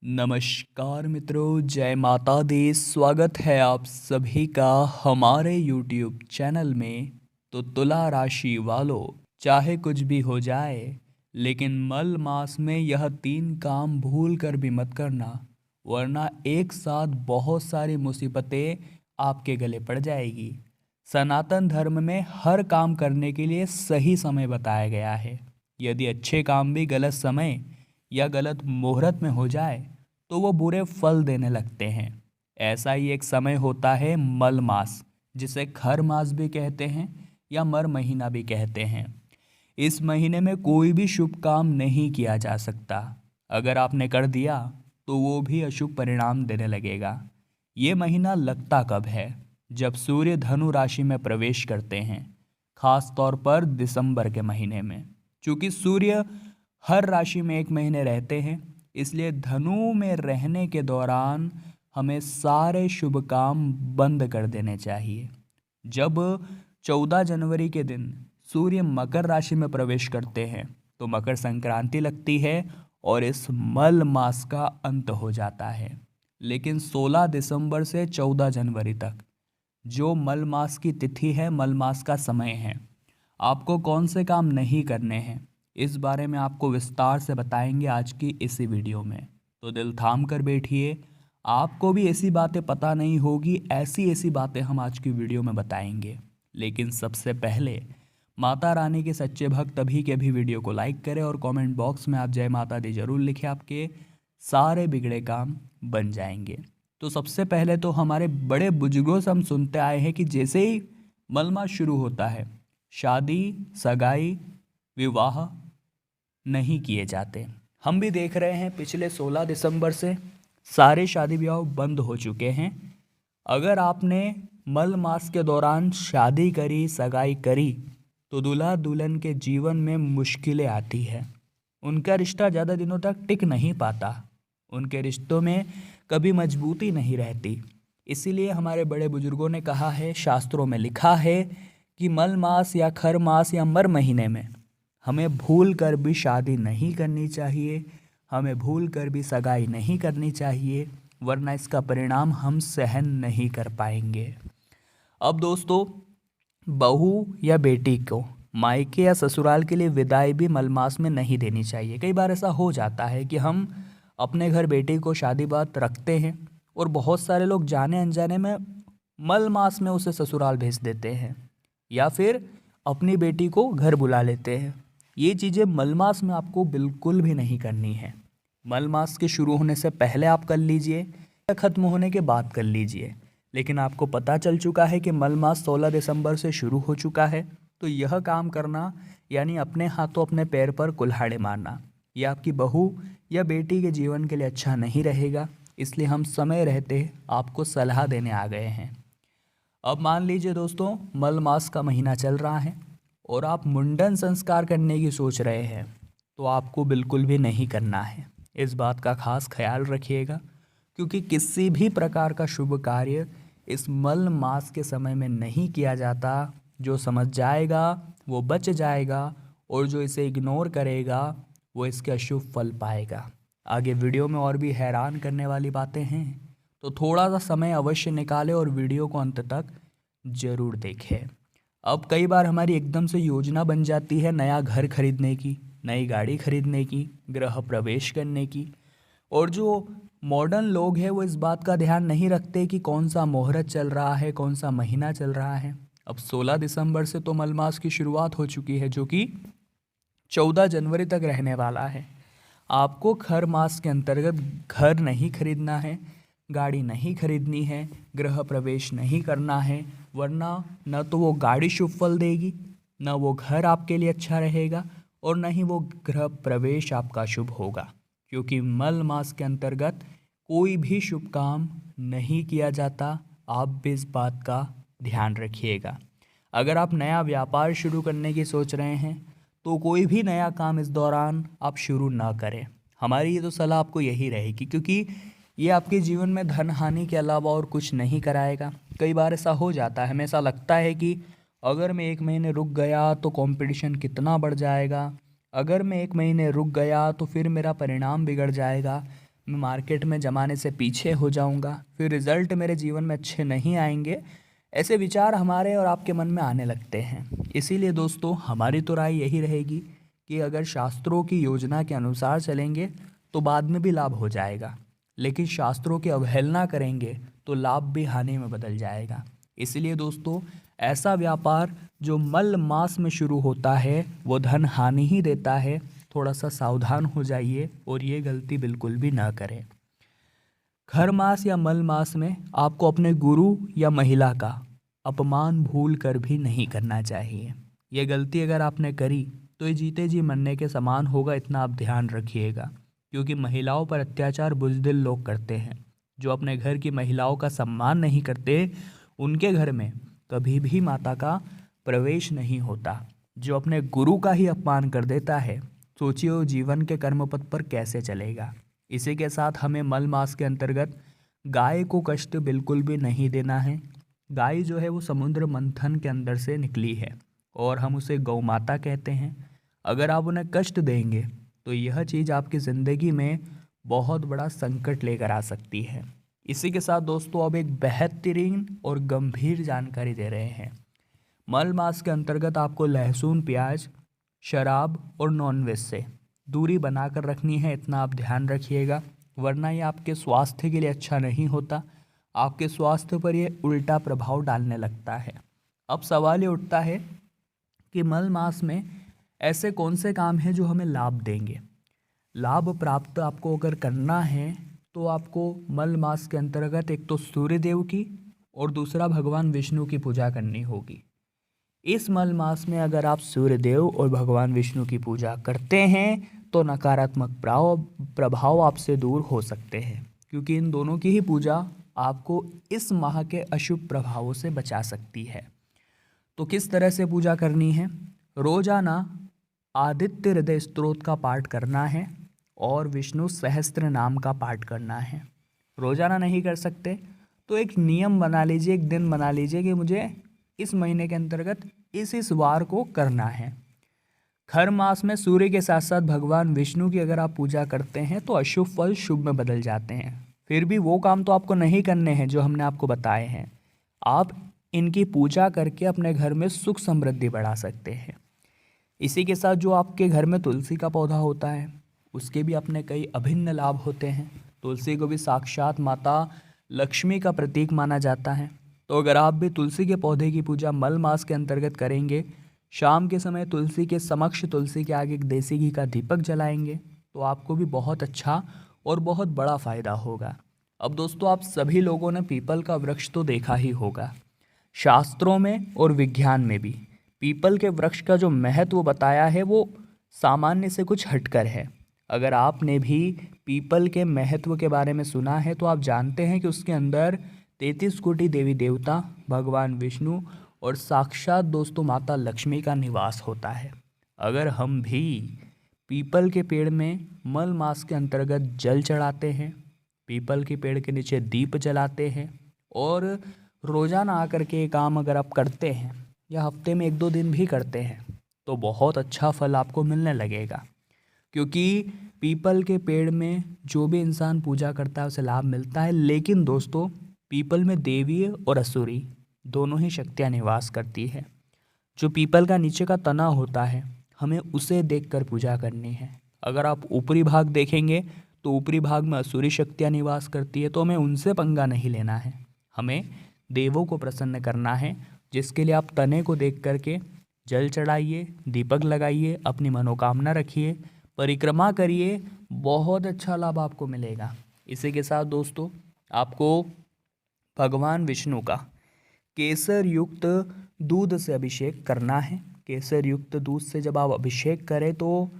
नमस्कार मित्रों, जय माता दी। स्वागत है आप सभी का हमारे YouTube चैनल में। तो तुला राशि वालों, चाहे कुछ भी हो जाए, लेकिन मल मास में यह 3 काम भूल कर भी मत करना, वरना एक साथ बहुत सारी मुसीबतें आपके गले पड़ जाएगी। सनातन धर्म में हर काम करने के लिए सही समय बताया गया है। यदि अच्छे काम भी गलत समय या गलत मुहूर्त में हो जाए तो वो बुरे फल देने लगते हैं। ऐसा ही एक समय होता है मल मास, जिसे खर मास भी कहते हैं या मर महीना भी कहते हैं। इस महीने में कोई भी शुभ काम नहीं किया जा सकता। अगर आपने कर दिया तो वो भी अशुभ परिणाम देने लगेगा। ये महीना लगता कब है? जब सूर्य धनु राशि में प्रवेश करते हैं, खास तौर पर दिसंबर के महीने में। चूंकि सूर्य हर राशि में एक महीने रहते हैं, इसलिए धनु में रहने के दौरान हमें सारे शुभ काम बंद कर देने चाहिए। जब 14 जनवरी के दिन सूर्य मकर राशि में प्रवेश करते हैं तो मकर संक्रांति लगती है और इस मल मास का अंत हो जाता है। लेकिन 16 दिसंबर से 14 जनवरी तक जो मल मास की तिथि है, मल मास का समय है, आपको कौन से काम नहीं करने हैं, इस बारे में आपको विस्तार से बताएंगे आज की इसी वीडियो में। तो दिल थाम कर बैठिए। आपको भी ऐसी बातें पता नहीं होगी, ऐसी ऐसी बातें हम आज की वीडियो में बताएंगे। लेकिन सबसे पहले माता रानी के सच्चे भक्त अभी के भी वीडियो को लाइक करें और कमेंट बॉक्स में आप जय माता दी जरूर लिखें। आपके सारे बिगड़े काम बन जाएंगे। तो सबसे पहले तो हमारे बड़े बुजुर्गों से हम सुनते आए हैं कि जैसे ही मल मास शुरू होता है, शादी, सगाई, विवाह नहीं किए जाते। हम भी देख रहे हैं पिछले 16 दिसंबर से सारे शादी ब्याह बंद हो चुके हैं। अगर आपने मल मास के दौरान शादी करी, सगाई करी, तो दूल्हा दुल्हन के जीवन में मुश्किलें आती हैं। उनका रिश्ता ज़्यादा दिनों तक टिक नहीं पाता। उनके रिश्तों में कभी मजबूती नहीं रहती। इसीलिए हमारे बड़े बुजुर्गों ने कहा है, शास्त्रों में लिखा है कि मल मास या खर मास या मर महीने में हमें भूल कर भी शादी नहीं करनी चाहिए, हमें भूल कर भी सगाई नहीं करनी चाहिए, वरना इसका परिणाम हम सहन नहीं कर पाएंगे। अब दोस्तों, बहू या बेटी को मायके या ससुराल के लिए विदाई भी मलमास में नहीं देनी चाहिए। कई बार ऐसा हो जाता है कि हम अपने घर बेटी को शादी बात रखते हैं और बहुत सारे लोग जाने अनजाने में मल मास में उसे ससुराल भेज देते हैं या फिर अपनी बेटी को घर बुला लेते हैं। ये चीज़ें मल मास में आपको बिल्कुल भी नहीं करनी है। मल मास के शुरू होने से पहले आप कर लीजिए या ख़त्म होने के बाद कर लीजिए। लेकिन आपको पता चल चुका है कि मल मास 16 दिसंबर से शुरू हो चुका है, तो यह काम करना यानी अपने हाथों अपने पैर पर कुल्हाड़े मारना, यह आपकी बहू या बेटी के जीवन के लिए अच्छा नहीं रहेगा। इसलिए हम समय रहते आपको सलाह देने आ गए हैं। अब मान लीजिए दोस्तों, मल मास का महीना चल रहा है और आप मुंडन संस्कार करने की सोच रहे हैं, तो आपको बिल्कुल भी नहीं करना है। इस बात का खास ख्याल रखिएगा, क्योंकि किसी भी प्रकार का शुभ कार्य इस मल मास के समय में नहीं किया जाता। जो समझ जाएगा वो बच जाएगा और जो इसे इग्नोर करेगा वो इसके अशुभ फल पाएगा। आगे वीडियो में और भी हैरान करने वाली बातें हैं, तो थोड़ा सा समय अवश्य निकालें और वीडियो को अंत तक ज़रूर देखें। अब कई बार हमारी एकदम से योजना बन जाती है नया घर खरीदने की, नई गाड़ी खरीदने की, गृह प्रवेश करने की, और जो मॉडर्न लोग हैं वो इस बात का ध्यान नहीं रखते कि कौन सा मुहूर्त चल रहा है, कौन सा महीना चल रहा है। अब 16 दिसंबर से तो मल मास की शुरुआत हो चुकी है, जो कि 14 जनवरी तक रहने वाला है। आपको खर मास के अंतर्गत घर नहीं खरीदना है, गाड़ी नहीं खरीदनी है, गृह प्रवेश नहीं करना है, वरना न तो वो गाड़ी शुभ फल देगी, न वो घर आपके लिए अच्छा रहेगा, और न ही वो गृह प्रवेश आपका शुभ होगा। क्योंकि मल मास के अंतर्गत कोई भी शुभ काम नहीं किया जाता। आप भी इस बात का ध्यान रखिएगा। अगर आप नया व्यापार शुरू करने की सोच रहे हैं, तो कोई भी नया काम इस दौरान आप शुरू ना करें। हमारी ये तो सलाह आपको यही रहेगी, क्योंकि ये आपके जीवन में धन हानि के अलावा और कुछ नहीं कराएगा। कई बार ऐसा हो जाता है, हमें ऐसा लगता है कि अगर मैं 1 महीने रुक गया तो कंपटीशन कितना बढ़ जाएगा, अगर मैं 1 महीने रुक गया तो फिर मेरा परिणाम बिगड़ जाएगा। मैं मार्केट में जमाने से पीछे हो जाऊंगा, फिर रिजल्ट मेरे जीवन में अच्छे नहीं आएंगे। ऐसे विचार हमारे और आपके मन में आने लगते हैं। इसीलिए दोस्तों हमारी तो राय यही रहेगी कि अगर शास्त्रों की योजना के अनुसार चलेंगे तो बाद में भी लाभ हो जाएगा, लेकिन शास्त्रों की अवहेलना करेंगे तो लाभ भी हानि में बदल जाएगा। इसलिए दोस्तों ऐसा व्यापार जो मल मास में शुरू होता है वो धन हानि ही देता है। थोड़ा सा सावधान हो जाइए और ये गलती बिल्कुल भी ना करें। खर मास या मल मास में आपको अपने गुरु या महिला का अपमान भूल कर भी नहीं करना चाहिए। ये गलती अगर आपने करी तो ये जीते जी मरने के समान होगा, इतना आप ध्यान रखिएगा। क्योंकि महिलाओं पर अत्याचार बुज़दिल लोग करते हैं। जो अपने घर की महिलाओं का सम्मान नहीं करते उनके घर में कभी भी माता का प्रवेश नहीं होता। जो अपने गुरु का ही अपमान कर देता है, सोचिए वो जीवन के कर्मपथ पर कैसे चलेगा। इसी के साथ हमें मल मास के अंतर्गत गाय को कष्ट बिल्कुल भी नहीं देना है। गाय जो है वो समुद्र मंथन के अंदर से निकली है और हम उसे गौ माता कहते हैं। अगर आप उन्हें कष्ट देंगे तो यह चीज़ आपकी ज़िंदगी में बहुत बड़ा संकट लेकर आ सकती है। इसी के साथ दोस्तों अब एक बेहतरीन और गंभीर जानकारी दे रहे हैं। मल मास के अंतर्गत आपको लहसुन, प्याज, शराब और नॉनवेज से दूरी बनाकर रखनी है, इतना आप ध्यान रखिएगा, वरना ये आपके स्वास्थ्य के लिए अच्छा नहीं होता। आपके स्वास्थ्य पर ये उल्टा प्रभाव डालने लगता है। अब सवाल ये उठता है कि मल मास में ऐसे कौन से काम हैं जो हमें लाभ देंगे। लाभ प्राप्त आपको अगर करना है तो आपको मल मास के अंतर्गत एक तो सूर्य देव की और दूसरा भगवान विष्णु की पूजा करनी होगी। इस मल मास में अगर आप सूर्य देव और भगवान विष्णु की पूजा करते हैं तो नकारात्मक प्रभाव आपसे दूर हो सकते हैं, क्योंकि इन दोनों की ही पूजा आपको इस माह के अशुभ प्रभावों से बचा सकती है। तो किस तरह से पूजा करनी है? रोजाना आदित्य हृदय स्तोत्र का पाठ करना है और विष्णु सहस्त्र नाम का पाठ करना है। रोजाना नहीं कर सकते तो एक नियम बना लीजिए, एक दिन बना लीजिए कि मुझे इस महीने के अंतर्गत इस वार को करना है। खर मास में सूर्य के साथ साथ भगवान विष्णु की अगर आप पूजा करते हैं तो अशुभ फल शुभ में बदल जाते हैं। फिर भी वो काम तो आपको नहीं करने हैं जो हमने आपको बताए हैं। आप इनकी पूजा करके अपने घर में सुख समृद्धि बढ़ा सकते हैं। इसी के साथ जो आपके घर में तुलसी का पौधा होता है उसके भी अपने कई अभिन्न लाभ होते हैं। तुलसी को भी साक्षात माता लक्ष्मी का प्रतीक माना जाता है। तो अगर आप भी तुलसी के पौधे की पूजा मल मास के अंतर्गत करेंगे, शाम के समय तुलसी के समक्ष तुलसी के आगे एक देसी घी का दीपक जलाएंगे तो आपको भी बहुत अच्छा और बहुत बड़ा फ़ायदा होगा। अब दोस्तों आप सभी लोगों ने पीपल का वृक्ष तो देखा ही होगा। शास्त्रों में और विज्ञान में भी पीपल के वृक्ष का जो महत्व बताया है वो सामान्य से कुछ हटकर है। अगर आपने भी पीपल के महत्व के बारे में सुना है तो आप जानते हैं कि उसके अंदर 33 कोटि देवी देवता, भगवान विष्णु और साक्षात दोस्तों माता लक्ष्मी का निवास होता है। अगर हम भी पीपल के पेड़ में मल मास के अंतर्गत जल चढ़ाते हैं, पीपल के पेड़ के नीचे दीप जलाते हैं और रोज़ाना आकर के ये काम अगर आप करते हैं या हफ्ते में 1-2 दिन भी करते हैं तो बहुत अच्छा फल आपको मिलने लगेगा। क्योंकि पीपल के पेड़ में जो भी इंसान पूजा करता है उसे लाभ मिलता है। लेकिन दोस्तों पीपल में देवी और असुरी दोनों ही शक्तियाँ निवास करती है। जो पीपल का नीचे का तना होता है हमें उसे देखकर पूजा करनी है। अगर आप ऊपरी भाग देखेंगे तो ऊपरी भाग में असुरी शक्तियाँ निवास करती है, तो हमें उनसे पंगा नहीं लेना है। हमें देवों को प्रसन्न करना है, जिसके लिए आप तने को देख करके जल चढ़ाइए, दीपक लगाइए, अपनी मनोकामना रखिए, परिक्रमा करिए, बहुत अच्छा लाभ आपको मिलेगा। इसी के साथ दोस्तों आपको भगवान विष्णु का केसर युक्त दूध से अभिषेक करना है। केसर युक्त दूध से जब आप अभिषेक करें तो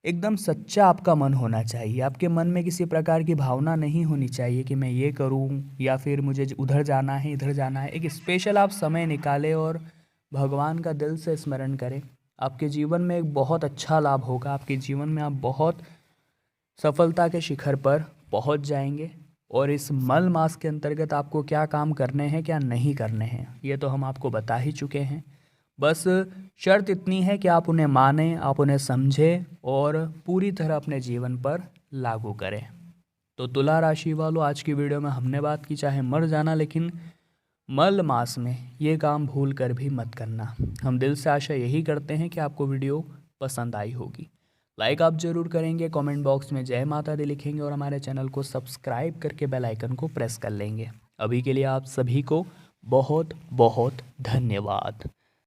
एकदम सच्चा आपका मन होना चाहिए। आपके मन में किसी प्रकार की भावना नहीं होनी चाहिए कि मैं ये करूं या फिर मुझे उधर जाना है इधर जाना है। एक स्पेशल आप समय निकालें और भगवान का दिल से स्मरण करें। आपके जीवन में एक बहुत अच्छा लाभ होगा। आपके जीवन में आप बहुत सफलता के शिखर पर पहुंच जाएंगे। और इस मल मास के अंतर्गत आपको क्या काम करने हैं क्या नहीं करने हैं ये तो हम आपको बता ही चुके हैं। बस शर्त इतनी है कि आप उन्हें मानें, आप उन्हें समझें और पूरी तरह अपने जीवन पर लागू करें। तो तुला राशि वालों, आज की वीडियो में हमने बात की चाहे मर जाना, लेकिन मल मास में ये काम भूल कर भी मत करना। हम दिल से आशा यही करते हैं कि आपको वीडियो पसंद आई होगी। लाइक आप ज़रूर करेंगे, कमेंट बॉक्स में जय माता दी लिखेंगे और हमारे चैनल को सब्सक्राइब करके बेल आइकन को प्रेस कर लेंगे। अभी के लिए आप सभी को बहुत बहुत धन्यवाद।